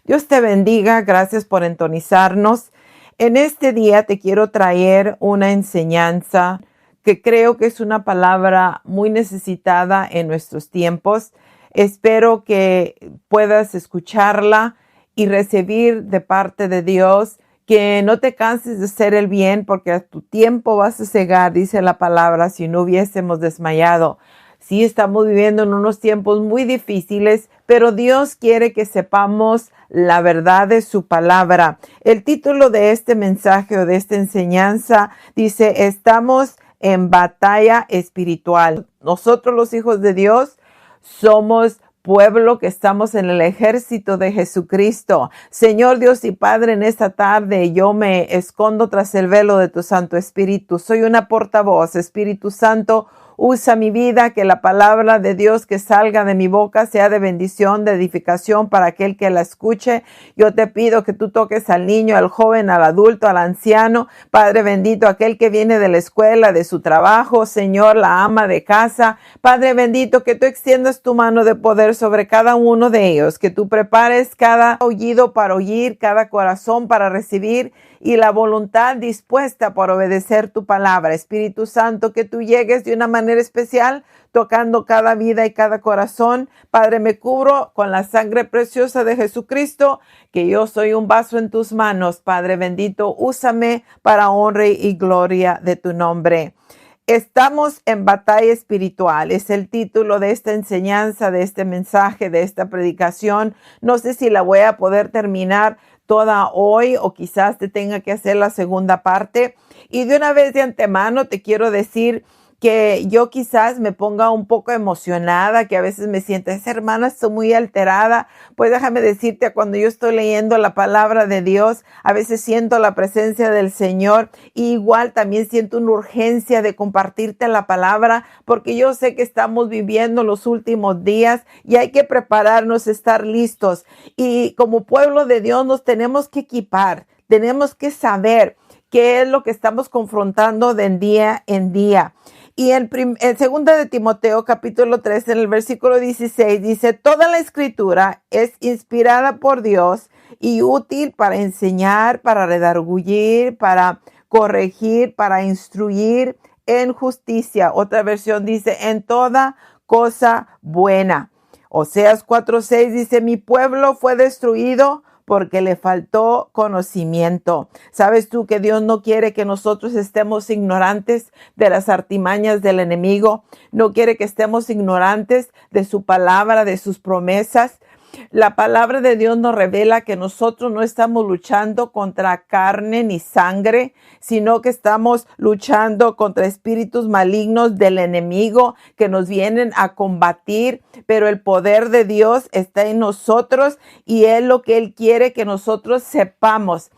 Dios te bendiga, gracias por entonizarnos. En este día te quiero traer una enseñanza que creo que es una palabra muy necesitada en nuestros tiempos. Espero que puedas escucharla y recibir de parte de Dios, que no te canses de hacer el bien, porque a tu tiempo vas a cegar, dice la palabra, si no hubiésemos desmayado. Sí, estamos viviendo en unos tiempos muy difíciles, pero Dios quiere que sepamos la verdad de su palabra. El título de este mensaje o de esta enseñanza dice: estamos en batalla espiritual. Nosotros, los hijos de Dios, somos pueblo que estamos en el ejército de Jesucristo. Señor Dios y Padre, en esta tarde yo me escondo tras el velo de tu Santo Espíritu. Soy una portavoz. Espíritu Santo, usa mi vida, que la palabra de Dios que salga de mi boca sea de bendición, de edificación para aquel que la escuche. Yo te pido que tú toques al niño, al joven, al adulto, al anciano. Padre bendito, aquel que viene de la escuela, de su trabajo, Señor, la ama de casa. Padre bendito, que tú extiendas tu mano de poder sobre cada uno de ellos, que tú prepares cada oído para oír, cada corazón para recibir y la voluntad dispuesta por obedecer tu palabra. Espíritu Santo, que tú llegues de una manera especial, tocando cada vida y cada corazón. Padre, me cubro con la sangre preciosa de Jesucristo, que yo soy un vaso en tus manos. Padre bendito, úsame para honra y gloria de tu nombre. Estamos en batalla espiritual. Es el título de esta enseñanza, de este mensaje, de esta predicación. No sé si la voy a poder terminar toda hoy o quizás te tenga que hacer la segunda parte. Y de una vez de antemano te quiero decir que yo quizás me ponga un poco emocionada, que a veces me siento, esa hermana, estoy muy alterada. Pues déjame decirte, cuando yo estoy leyendo la palabra de Dios, a veces siento la presencia del Señor, y igual también siento una urgencia de compartirte la palabra, porque yo sé que estamos viviendo los últimos días y hay que prepararnos, estar listos. Y como pueblo de Dios nos tenemos que equipar, tenemos que saber qué es lo que estamos confrontando de día en día. Y en 2 de Timoteo, capítulo 3, en el versículo 16, dice: toda la escritura es inspirada por Dios y útil para enseñar, para redarguir, para corregir, para instruir en justicia. Otra versión dice: en toda cosa buena. Oseas 4:6 dice: mi pueblo fue destruido porque le faltó conocimiento. ¿Sabes tú que Dios no quiere que nosotros estemos ignorantes de las artimañas del enemigo? No quiere que estemos ignorantes de su palabra, de sus promesas. La palabra de Dios nos revela que nosotros no estamos luchando contra carne ni sangre, sino que estamos luchando contra espíritus malignos del enemigo que nos vienen a combatir, pero el poder de Dios está en nosotros y es lo que Él quiere que nosotros sepamos.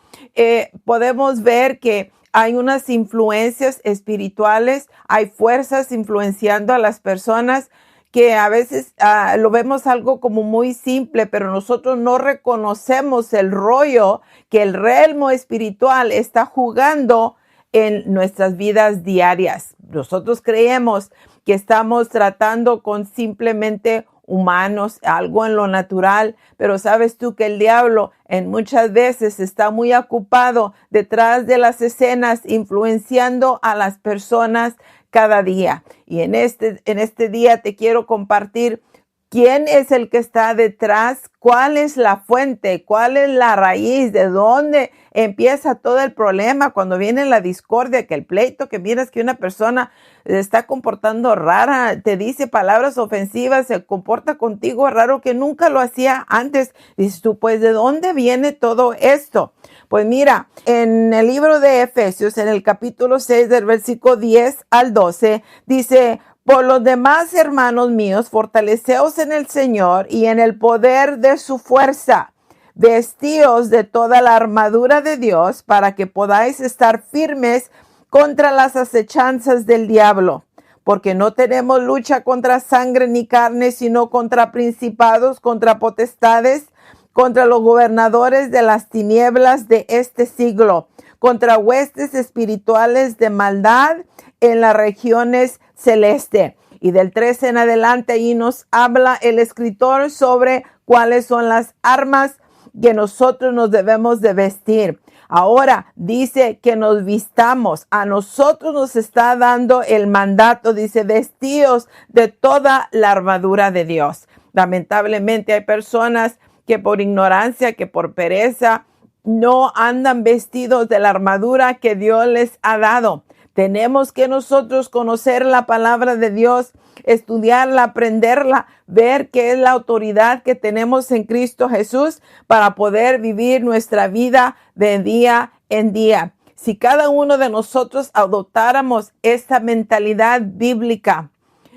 Podemos ver que hay unas influencias espirituales, hay fuerzas influenciando a las personas, que a veces lo vemos algo como muy simple, pero nosotros no reconocemos el rollo que el realmo espiritual está jugando en nuestras vidas diarias. Nosotros creemos que estamos tratando con simplemente humanos, algo en lo natural, pero sabes tú que el diablo en muchas veces está muy ocupado detrás de las escenas, influenciando a las personas cada día. Y en este día te quiero compartir quién es el que está detrás, cuál es la fuente, cuál es la raíz, de dónde empieza todo el problema, cuando viene la discordia, que el pleito, que miras que una persona se está comportando rara, te dice palabras ofensivas, se comporta contigo raro que nunca lo hacía antes. Dices tú, pues, ¿de dónde viene todo esto? Pues mira, en el libro de Efesios, en el capítulo 6, del versículo 10 al 12, dice: por los demás, hermanos míos, fortaleceos en el Señor y en el poder de su fuerza. Vestíos de toda la armadura de Dios para que podáis estar firmes contra las acechanzas del diablo. Porque no tenemos lucha contra sangre ni carne, sino contra principados, contra potestades, contra los gobernadores de las tinieblas de este siglo, contra huestes espirituales de maldad en las regiones celestes. Y del 13 en adelante ahí nos habla el escritor sobre cuáles son las armas que nosotros nos debemos de vestir. Ahora dice que nos vistamos. A nosotros nos está dando el mandato, dice, vestíos de toda la armadura de Dios. Lamentablemente hay personas que por ignorancia, que por pereza, no andan vestidos de la armadura que Dios les ha dado. Tenemos que nosotros conocer la palabra de Dios, estudiarla, aprenderla, ver qué es la autoridad que tenemos en Cristo Jesús para poder vivir nuestra vida de día en día. Si cada uno de nosotros adoptáramos esta mentalidad bíblica,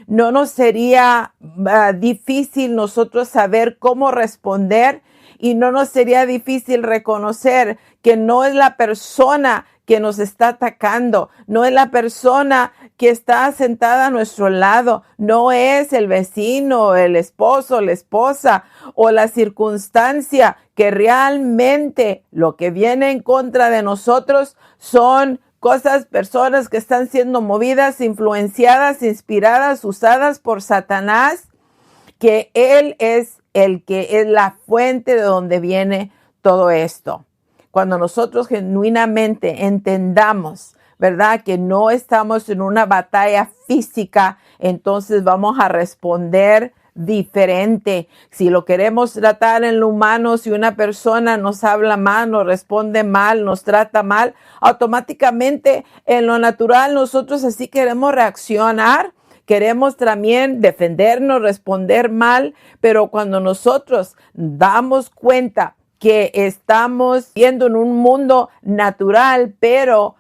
no nos sería difícil nosotros saber cómo responder y no nos sería difícil reconocer que no es la persona que nos está atacando, no es la persona que está sentada a nuestro lado, no es el vecino, el esposo, la esposa o la circunstancia, que realmente lo que viene en contra de nosotros son cosas, personas que están siendo movidas, influenciadas, inspiradas, usadas por Satanás, que él es el que es la fuente de donde viene todo esto. Cuando nosotros genuinamente entendamos, ¿verdad?, que no estamos en una batalla física, entonces vamos a responder diferente. Si lo queremos tratar en lo humano, si una persona nos habla mal, nos responde mal, nos trata mal, automáticamente en lo natural nosotros así queremos reaccionar. Queremos también defendernos, responder mal, pero cuando nosotros damos cuenta que estamos viendo en un mundo natural, pero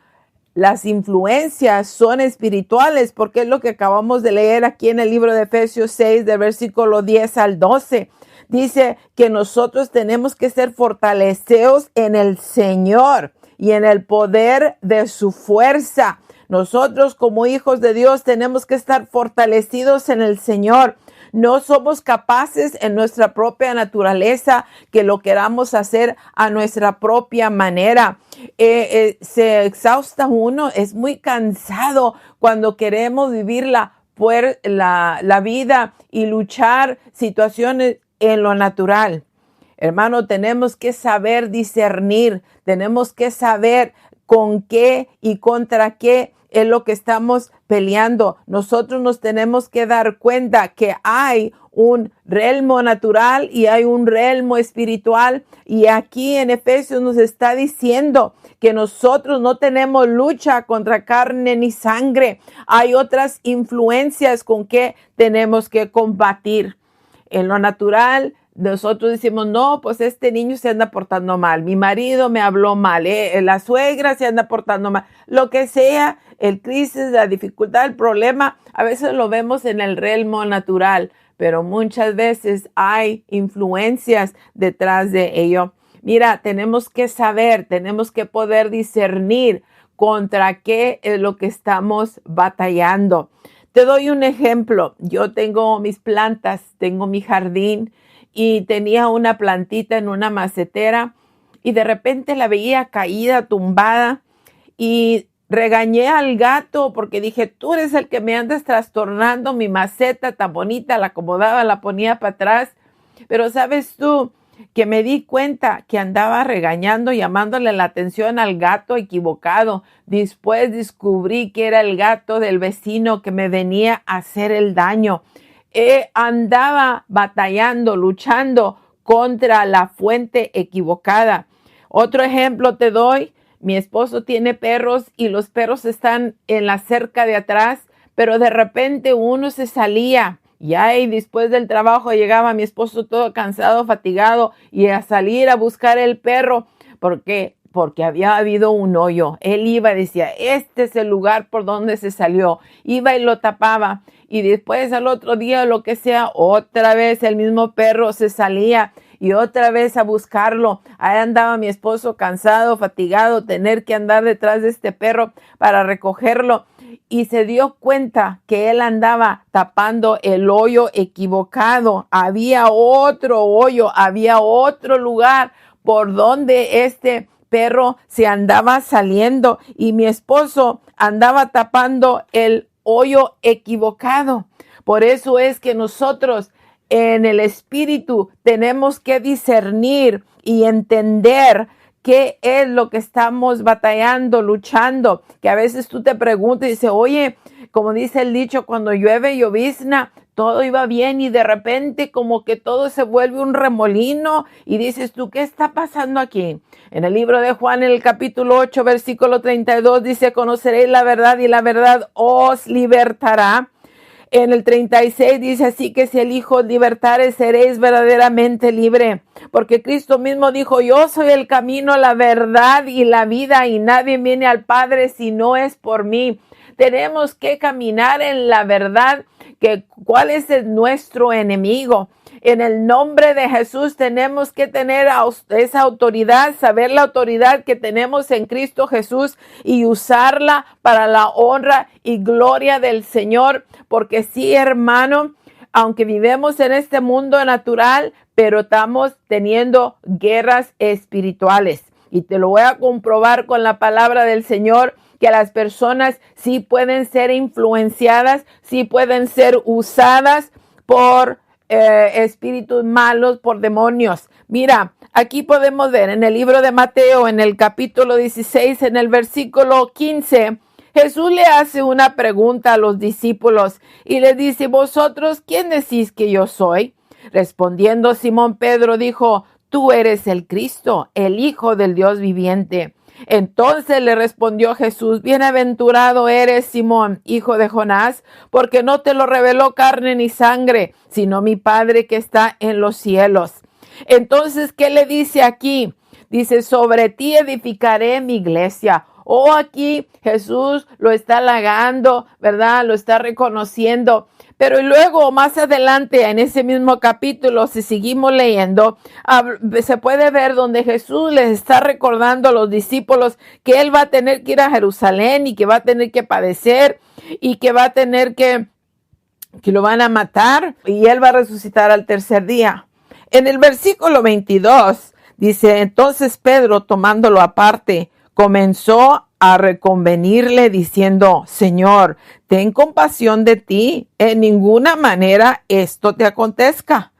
las influencias son espirituales, porque es lo que acabamos de leer aquí en el libro de Efesios 6, del versículo 10 al 12. Dice que nosotros tenemos que ser fortalecidos en el Señor y en el poder de su fuerza. Nosotros como hijos de Dios tenemos que estar fortalecidos en el Señor. No somos capaces en nuestra propia naturaleza que lo queramos hacer a nuestra propia manera. Se exhausta uno, es muy cansado cuando queremos vivir la vida y luchar situaciones en lo natural. Hermano, tenemos que saber discernir, tenemos que saber con qué y contra qué es lo que estamos peleando. Nosotros nos tenemos que dar cuenta que hay un realmo natural y hay un realmo espiritual. Y aquí en Efesios nos está diciendo que nosotros no tenemos lucha contra carne ni sangre. Hay otras influencias con que tenemos que combatir. En lo natural, nosotros decimos, no, pues este niño se anda portando mal, mi marido me habló mal, la suegra se anda portando mal, lo que sea, el crisis, la dificultad, el problema, a veces lo vemos en el realmo natural, pero muchas veces hay influencias detrás de ello. Mira, tenemos que saber, tenemos que poder discernir contra qué es lo que estamos batallando. Te doy un ejemplo. Yo tengo mis plantas, tengo mi jardín y tenía una plantita en una macetera y de repente la veía caída, tumbada y regañé al gato porque dije, tú eres el que me andas trastornando mi maceta tan bonita, la acomodaba, la ponía para atrás. Pero sabes tú que me di cuenta que andaba regañando, llamándole la atención al gato equivocado. Después descubrí que era el gato del vecino que me venía a hacer el daño. Andaba batallando, luchando contra la fuente equivocada. Otro ejemplo te doy. Mi esposo tiene perros y los perros están en la cerca de atrás, pero de repente uno se salía. Y después del trabajo llegaba mi esposo todo cansado, fatigado, y a salir a buscar el perro, porque había habido un hoyo. Él iba y decía, este es el lugar por donde se salió. Iba y lo tapaba. Y después al otro día, lo que sea, otra vez el mismo perro se salía y otra vez a buscarlo. Ahí andaba mi esposo cansado, fatigado, tener que andar detrás de este perro para recogerlo. Y se dio cuenta que él andaba tapando el hoyo equivocado. Había otro hoyo, había otro lugar por donde este perro se andaba saliendo y mi esposo andaba tapando el hoyo equivocado. Por eso es que nosotros en el espíritu tenemos que discernir y entender qué es lo que estamos batallando, luchando, que a veces tú te preguntas y dices, oye, como dice el dicho, cuando llueve llovizna, todo iba bien y de repente como que todo se vuelve un remolino y dices tú, ¿qué está pasando aquí? En el libro de Juan, en el capítulo 8, versículo 32, dice, conoceréis la verdad y la verdad os libertará. En el 36 dice, así que si el Hijo os libertare, seréis verdaderamente libre. Porque Cristo mismo dijo, yo soy el camino, la verdad y la vida, y nadie viene al Padre si no es por mí. Tenemos que caminar en la verdad, que cuál es nuestro enemigo. En el nombre de Jesús tenemos que tener esa autoridad, saber la autoridad que tenemos en Cristo Jesús y usarla para la honra y gloria del Señor. Porque sí, hermano, aunque vivimos en este mundo natural, pero estamos teniendo guerras espirituales. Y te lo voy a comprobar con la palabra del Señor, que las personas sí pueden ser influenciadas, sí pueden ser usadas por espíritus malos, por demonios. Mira, aquí podemos ver en el libro de Mateo, en el capítulo 16, en el versículo 15, Jesús le hace una pregunta a los discípulos y le dice, ¿vosotros quién decís que yo soy? Respondiendo Simón Pedro dijo, tú eres el Cristo, el Hijo del Dios viviente. Entonces le respondió Jesús, bienaventurado eres Simón, hijo de Jonás, porque no te lo reveló carne ni sangre, sino mi Padre que está en los cielos. Entonces, ¿qué le dice aquí? Dice, sobre ti edificaré mi iglesia. Oh, aquí Jesús lo está halagando, ¿verdad? Lo está reconociendo. Pero luego, más adelante, en ese mismo capítulo, si seguimos leyendo, se puede ver donde Jesús les está recordando a los discípulos que Él va a tener que ir a Jerusalén y que va a tener que padecer y que va a tener que lo van a matar y Él va a resucitar al tercer día. En el versículo 22 dice, entonces Pedro, tomándolo aparte, comenzó a reconvenirle diciendo, Señor, ten compasión de ti, en ninguna manera esto te acontezca.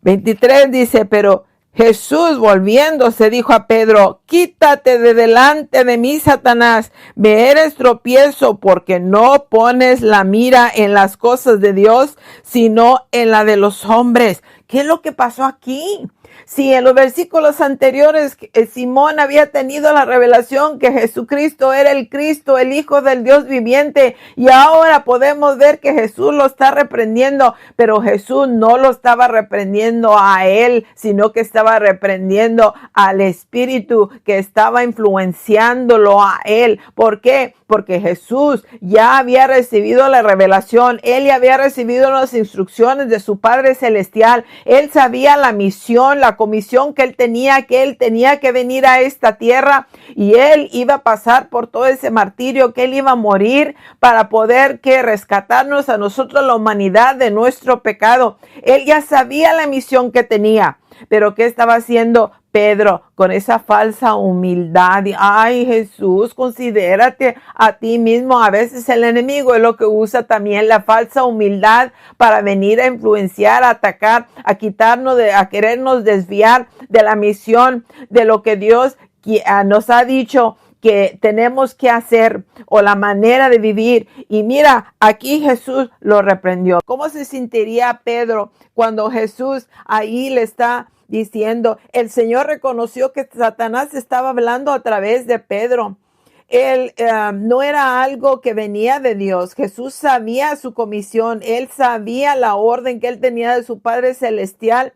23 dice, pero Jesús volviéndose dijo a Pedro, quítate de delante de mí, Satanás, me eres tropiezo porque no pones la mira en las cosas de Dios, sino en la de los hombres. ¿Qué es lo que pasó aquí? Si en los versículos anteriores Simón había tenido la revelación que Jesucristo era el Cristo, el Hijo del Dios viviente, y ahora podemos ver que Jesús lo está reprendiendo, pero Jesús no lo estaba reprendiendo a él, sino que estaba reprendiendo al espíritu que estaba influenciándolo a él. ¿Por qué? Porque Jesús ya había recibido la revelación, él ya había recibido las instrucciones de su Padre Celestial, él sabía la misión, la comisión que él tenía que venir a esta tierra y él iba a pasar por todo ese martirio, que él iba a morir para poder rescatarnos a nosotros, la humanidad, de nuestro pecado. Él ya sabía la misión que tenía, pero ¿qué estaba haciendo Pedro con esa falsa humildad? Ay, Jesús, considérate a ti mismo. A veces el enemigo es lo que usa también la falsa humildad para venir a influenciar, a atacar, a quitarnos, a querernos desviar de la misión, de lo que Dios nos ha dicho que tenemos que hacer o la manera de vivir. Y mira, aquí Jesús lo reprendió. ¿Cómo se sentiría Pedro cuando Jesús ahí le está diciendo? El Señor reconoció que Satanás estaba hablando a través de Pedro. Él no era algo que venía de Dios. Jesús sabía su comisión. Él sabía la orden que él tenía de su Padre Celestial.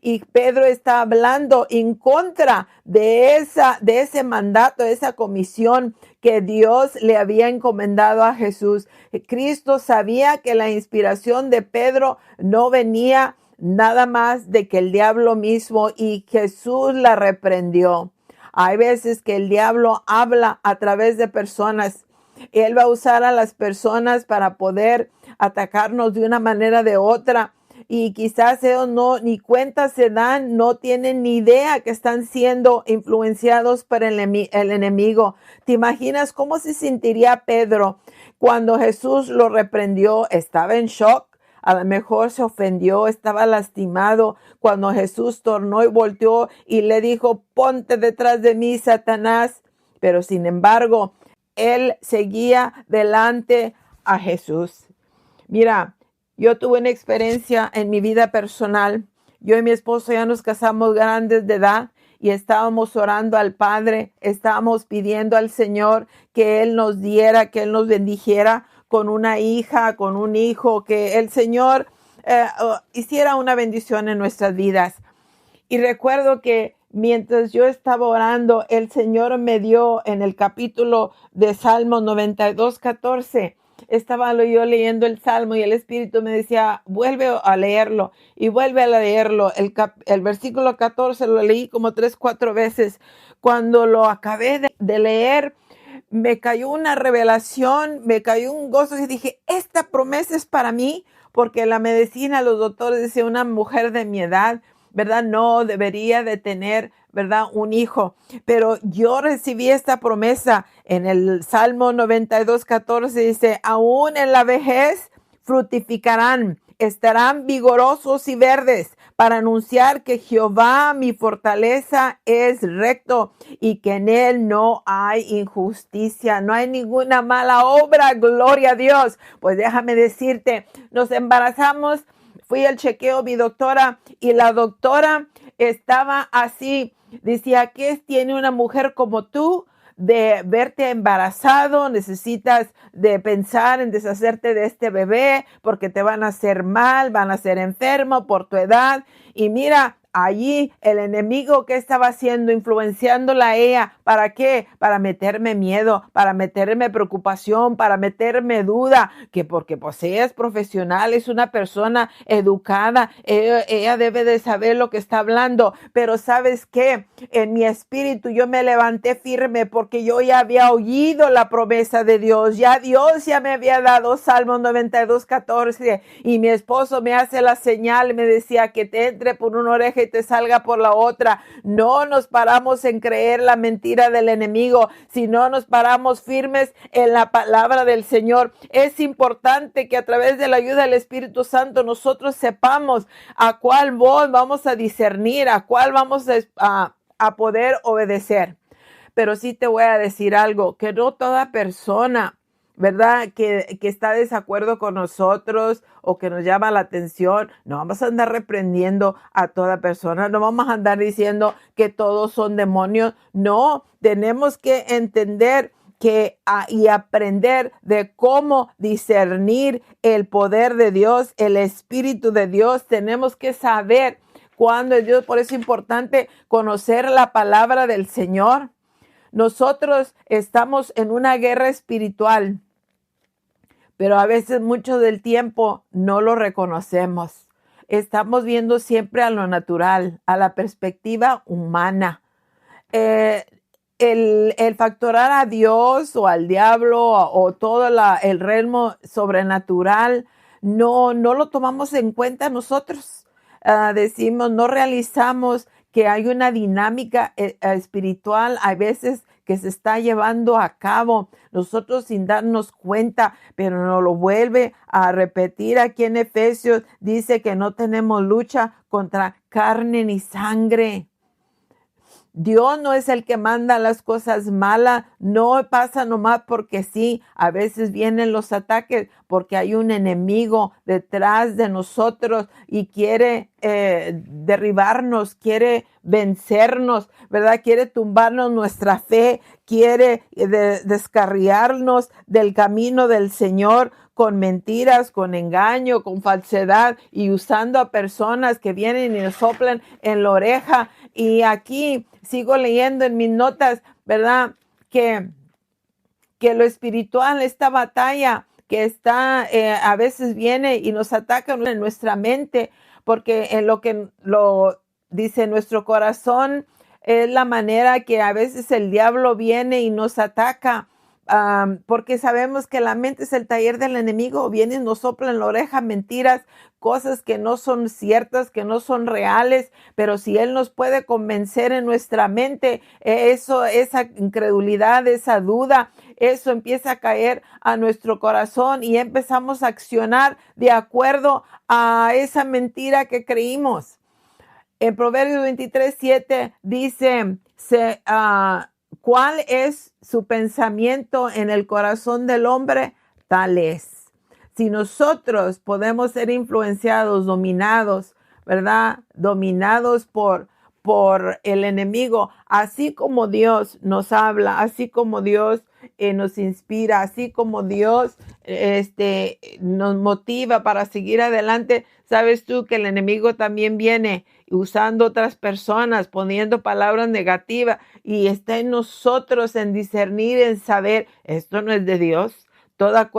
Y Pedro está hablando en contra de ese mandato, de esa comisión que Dios le había encomendado a Jesús. Cristo sabía que la inspiración de Pedro no venía nada más de que el diablo mismo, y Jesús la reprendió. Hay veces que el diablo habla a través de personas. Él va a usar a las personas para poder atacarnos de una manera o de otra. Y quizás ellos ni cuenta se dan, no tienen ni idea que están siendo influenciados por el enemigo. ¿Te imaginas cómo se sentiría Pedro cuando Jesús lo reprendió? Estaba en shock. a lo mejor se ofendió, estaba lastimado cuando Jesús tornó y volteó y le dijo, ponte detrás de mí, Satanás. Pero sin embargo, él seguía delante a Jesús. Mira, yo tuve una experiencia en mi vida personal. Yo y mi esposo ya nos casamos grandes de edad y estábamos orando al Padre, estábamos pidiendo al Señor que Él nos diera, que Él nos bendijera con una hija, con un hijo, que el Señor hiciera una bendición en nuestras vidas. Y recuerdo que mientras yo estaba orando, el Señor me dio en el capítulo de Salmo 92:14. Estaba yo leyendo el Salmo y el Espíritu me decía, vuelve a leerlo y vuelve a leerlo. El versículo 14 lo leí como 3-4 veces. Cuando lo acabé de leer, me cayó una revelación, me cayó un gozo y dije, esta promesa es para mí, porque la medicina, los doctores decían, una mujer de mi edad, ¿verdad? No debería de tener, ¿verdad? Un hijo. Pero yo recibí esta promesa en el Salmo 92:14. Dice, aún en la vejez fructificarán, estarán vigorosos y verdes para anunciar que Jehová, mi fortaleza, es recto y que en él no hay injusticia, no hay ninguna mala obra. Gloria a Dios. Pues déjame decirte, nos embarazamos. Fui al chequeo, mi doctora, y la doctora estaba así. Decía, ¿qué tiene una mujer como tú de verte embarazado? Necesitas de pensar en deshacerte de este bebé porque te van a hacer mal, van a ser enfermo por tu edad. Y mira, allí el enemigo que estaba haciendo, influenciándola a ella. ¿Para qué? Para meterme miedo, para meterme preocupación, para meterme duda, que porque pues ella es profesional, es una persona educada, ella debe de saber lo que está hablando. Pero ¿sabes qué? En mi espíritu yo me levanté firme porque yo ya había oído la promesa de Dios. Ya Dios ya me había dado Salmo 92:14 y mi esposo me hace la señal, me decía que te entre por una oreja y te salga por la otra. No nos paramos en creer la mentira del enemigo, sino nos paramos firmes en la palabra del Señor. Es importante que a través de la ayuda del Espíritu Santo nosotros sepamos a cuál voz vamos a discernir, a cuál vamos a poder obedecer. Pero sí te voy a decir algo, que no toda persona, ¿verdad? Que está de desacuerdo con nosotros o que nos llama la atención, no vamos a andar reprendiendo a toda persona, no vamos a andar diciendo que todos son demonios. No, tenemos que entender y aprender de cómo discernir el poder de Dios, el Espíritu de Dios. Tenemos que saber cuándo es Dios. Por eso es importante conocer la palabra del Señor. Nosotros estamos en una guerra espiritual, pero a veces mucho del tiempo no lo reconocemos. Estamos viendo siempre a lo natural, a la perspectiva humana. El factorar a Dios o al diablo o todo el reino sobrenatural, no lo tomamos en cuenta nosotros. Decimos, no realizamos que hay una dinámica espiritual a veces que se está llevando a cabo, nosotros sin darnos cuenta, pero nos lo vuelve a repetir aquí en Efesios, dice que no tenemos lucha contra carne ni sangre. Dios no es el que manda las cosas malas, no pasa nomás porque sí, a veces vienen los ataques porque hay un enemigo detrás de nosotros y quiere derribarnos, quiere vencernos, ¿verdad? Quiere tumbarnos nuestra fe, quiere descarriarnos del camino del Señor con mentiras, con engaño, con falsedad y usando a personas que vienen y nos soplan en la oreja. Y aquí sigo leyendo en mis notas, ¿verdad? Que lo espiritual, esta batalla que está, a veces viene y nos ataca en nuestra mente, porque en lo que lo dice nuestro corazón es la manera que a veces el diablo viene y nos ataca. porque sabemos que la mente es el taller del enemigo. Viene y nos sopla en la oreja mentiras, cosas que no son ciertas, que no son reales, pero si él nos puede convencer en nuestra mente, esa incredulidad, esa duda, eso empieza a caer a nuestro corazón y empezamos a accionar de acuerdo a esa mentira que creímos. En Proverbios 23:7 dice, ¿cuál es su pensamiento en el corazón del hombre? Tal es. Si nosotros podemos ser influenciados, dominados, ¿verdad? Dominados por el enemigo, así como Dios nos habla, así como Dios nos inspira, así como Dios nos motiva para seguir adelante. Sabes tú que el enemigo también viene usando otras personas, poniendo palabras negativas, y está en nosotros en discernir, en saber, esto no es de Dios. Toda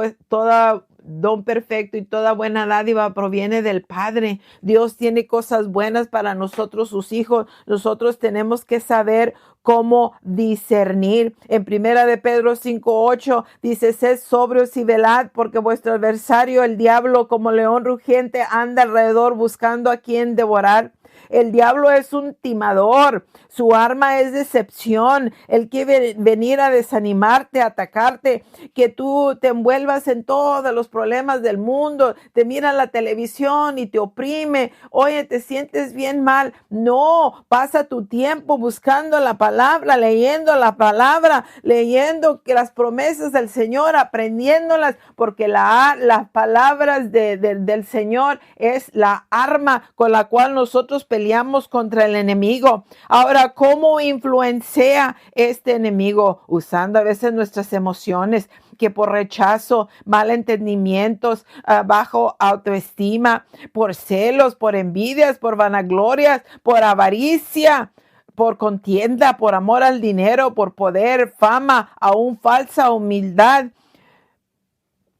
don perfecto y toda buena dádiva proviene del Padre. Dios tiene cosas buenas para nosotros, sus hijos. Nosotros tenemos que saber cómo discernir. En primera de Pedro 5:8 dice, sed sobrios y velad, porque vuestro adversario, el diablo, como león rugiente, anda alrededor buscando a quien devorar. El diablo es un timador, su arma es decepción. Él quiere venir a desanimarte, a atacarte, que tú te envuelvas en todos los problemas del mundo, te mira la televisión y te oprime. Oye, te sientes bien mal. No, pasa tu tiempo buscando la palabra, leyendo la palabra, leyendo que las promesas del Señor, aprendiéndolas, porque las palabras del Señor es la arma con la cual nosotros peleamos contra el enemigo. Ahora, ¿cómo influencia este enemigo? Usando a veces nuestras emociones, que por rechazo, malentendimientos, bajo autoestima, por celos, por envidias, por vanaglorias, por avaricia, por contienda, por amor al dinero, por poder, fama, aún falsa humildad.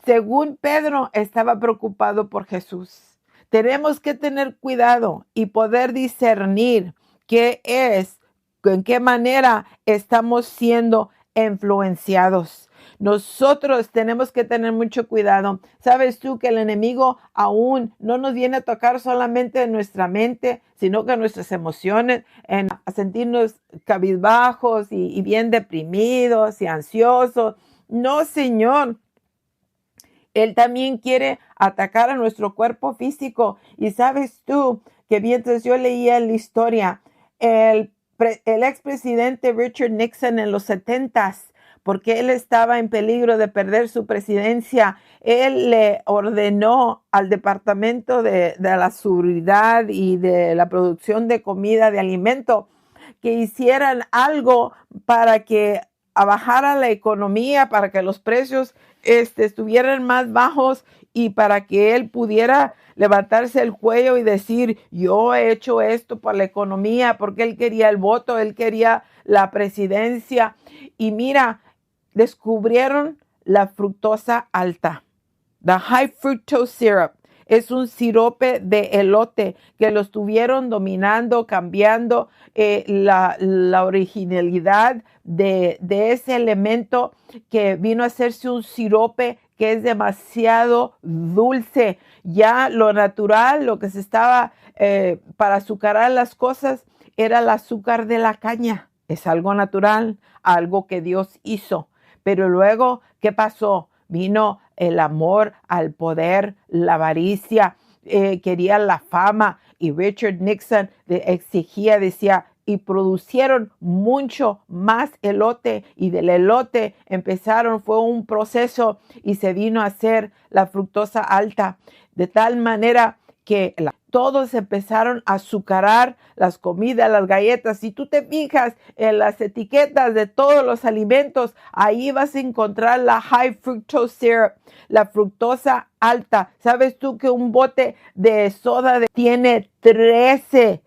Según Pedro, estaba preocupado por Jesús. Tenemos que tener cuidado y poder discernir en qué manera estamos siendo influenciados. Nosotros tenemos que tener mucho cuidado. Sabes tú que el enemigo aún no nos viene a tocar solamente en nuestra mente, sino que nuestras emociones, a sentirnos cabizbajos y bien deprimidos y ansiosos. No, Señor. Él también quiere atacar a nuestro cuerpo físico. Y sabes tú que mientras yo leía la historia, el expresidente Richard Nixon en los 70s, porque él estaba en peligro de perder su presidencia, él le ordenó al Departamento de la Seguridad y de la Producción de Comida, de Alimento, que hicieran algo para que bajara la economía, para que los precios estuvieran más bajos y para que él pudiera levantarse el cuello y decir, yo he hecho esto por la economía, porque él quería el voto, él quería la presidencia. Y mira, descubrieron la fructosa alta, the high fructose syrup. Es un sirope de elote que lo estuvieron dominando, cambiando la originalidad de ese elemento, que vino a hacerse un sirope que es demasiado dulce. Ya lo natural, lo que se estaba para azucarar las cosas, era el azúcar de la caña. Es algo natural, algo que Dios hizo. Pero luego, ¿qué pasó? Vino el amor al poder, la avaricia, quería la fama, y Richard Nixon exigía, decía, y producieron mucho más elote, y del elote fue un proceso y se vino a hacer la fructosa alta, de tal manera que todos empezaron a azucarar las comidas, las galletas. Si tú te fijas en las etiquetas de todos los alimentos, ahí vas a encontrar la high fructose syrup, la fructosa alta. ¿Sabes tú que un bote de soda tiene 13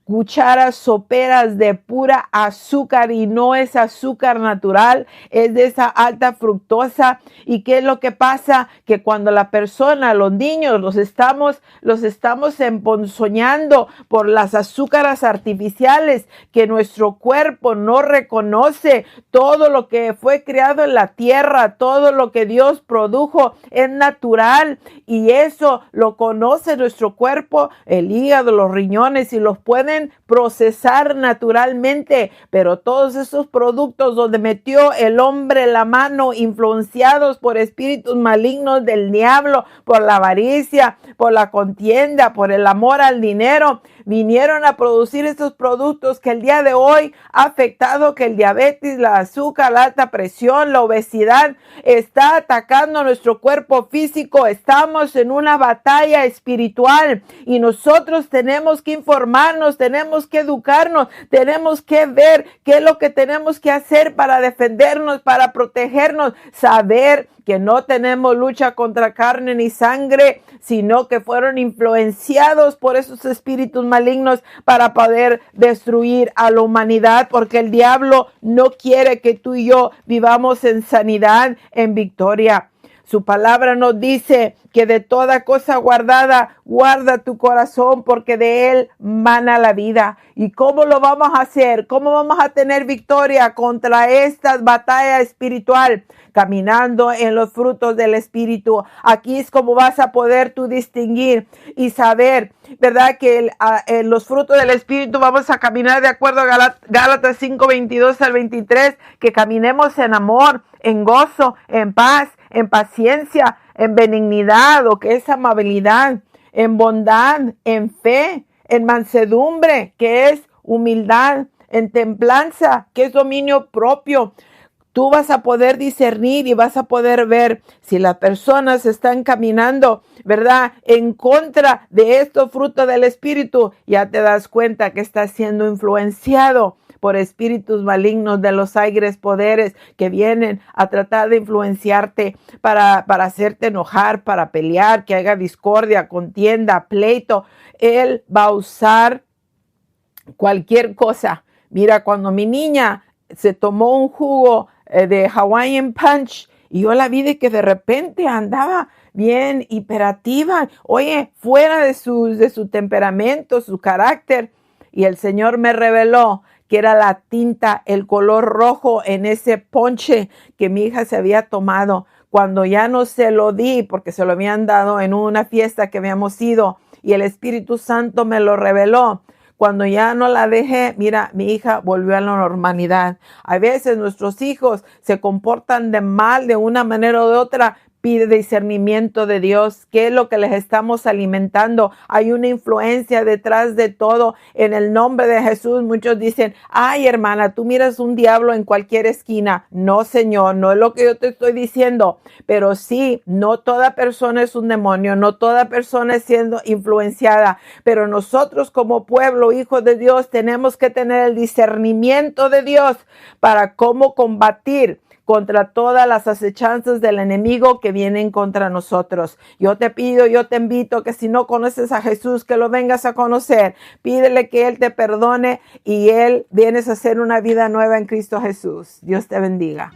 cucharas soperas de pura azúcar, y no es azúcar natural, es de esa alta fructosa. ¿Y qué es lo que pasa? Que cuando la persona, los niños, los estamos emponzoñando por las azúcares artificiales, que nuestro cuerpo no reconoce. Todo lo que fue creado en la tierra, todo lo que Dios produjo es natural, y eso lo conoce nuestro cuerpo, el hígado, los riñones, y los pueden procesar naturalmente. Pero todos esos productos donde metió el hombre la mano, influenciados por espíritus malignos del diablo, por la avaricia, por la contienda, por el amor al dinero, vinieron a producir estos productos que el día de hoy ha afectado, que el diabetes, la azúcar, la alta presión, la obesidad está atacando nuestro cuerpo físico. Estamos en una batalla espiritual, y nosotros tenemos que informarnos, tenemos que educarnos, tenemos que ver qué es lo que tenemos que hacer para defendernos, para protegernos, saber que no tenemos lucha contra carne ni sangre, sino que fueron influenciados por esos espíritus malignos para poder destruir a la humanidad, porque el diablo no quiere que tú y yo vivamos en sanidad, en victoria. Su palabra nos dice que de toda cosa guardada, guarda tu corazón, porque de él mana la vida. ¿Y cómo lo vamos a hacer? ¿Cómo vamos a tener victoria contra esta batalla espiritual? Caminando en los frutos del Espíritu. Aquí es como vas a poder tú distinguir y saber, ¿verdad? Que en los frutos del Espíritu vamos a caminar de acuerdo a Gálatas 5:22 al 23, que caminemos en amor, en gozo, en paz, en paciencia, en benignidad, o que es amabilidad, en bondad, en fe, en mansedumbre, que es humildad, en templanza, que es dominio propio. Tú vas a poder discernir y vas a poder ver si las personas están caminando, ¿verdad?, en contra de estos frutos del Espíritu. Ya te das cuenta que estás siendo influenciado por espíritus malignos de los aires poderes que vienen a tratar de influenciarte para hacerte enojar, para pelear, que haga discordia, contienda, pleito. Él va a usar cualquier cosa. Mira, cuando mi niña se tomó un jugo de Hawaiian Punch, y yo la vi de que de repente andaba bien hiperactiva, oye, fuera de su temperamento, su carácter, y el Señor me reveló que era la tinta, el color rojo en ese ponche que mi hija se había tomado. Cuando ya no se lo di, porque se lo habían dado en una fiesta que habíamos ido, y el Espíritu Santo me lo reveló. Cuando ya no la dejé, mira, mi hija volvió a la normalidad. A veces nuestros hijos se comportan de mal de una manera o de otra. Pide discernimiento de Dios. ¿Qué es lo que les estamos alimentando? Hay una influencia detrás de todo. En el nombre de Jesús, muchos dicen, ay, hermana, tú miras un diablo en cualquier esquina. No, Señor, no es lo que yo te estoy diciendo. Pero sí, no toda persona es un demonio, no toda persona es siendo influenciada. Pero nosotros como pueblo, hijos de Dios, tenemos que tener el discernimiento de Dios para cómo combatir contra todas las acechanzas del enemigo que vienen contra nosotros. Yo te pido, yo te invito que si no conoces a Jesús, que lo vengas a conocer. Pídele que Él te perdone y Él vienes a hacer una vida nueva en Cristo Jesús. Dios te bendiga.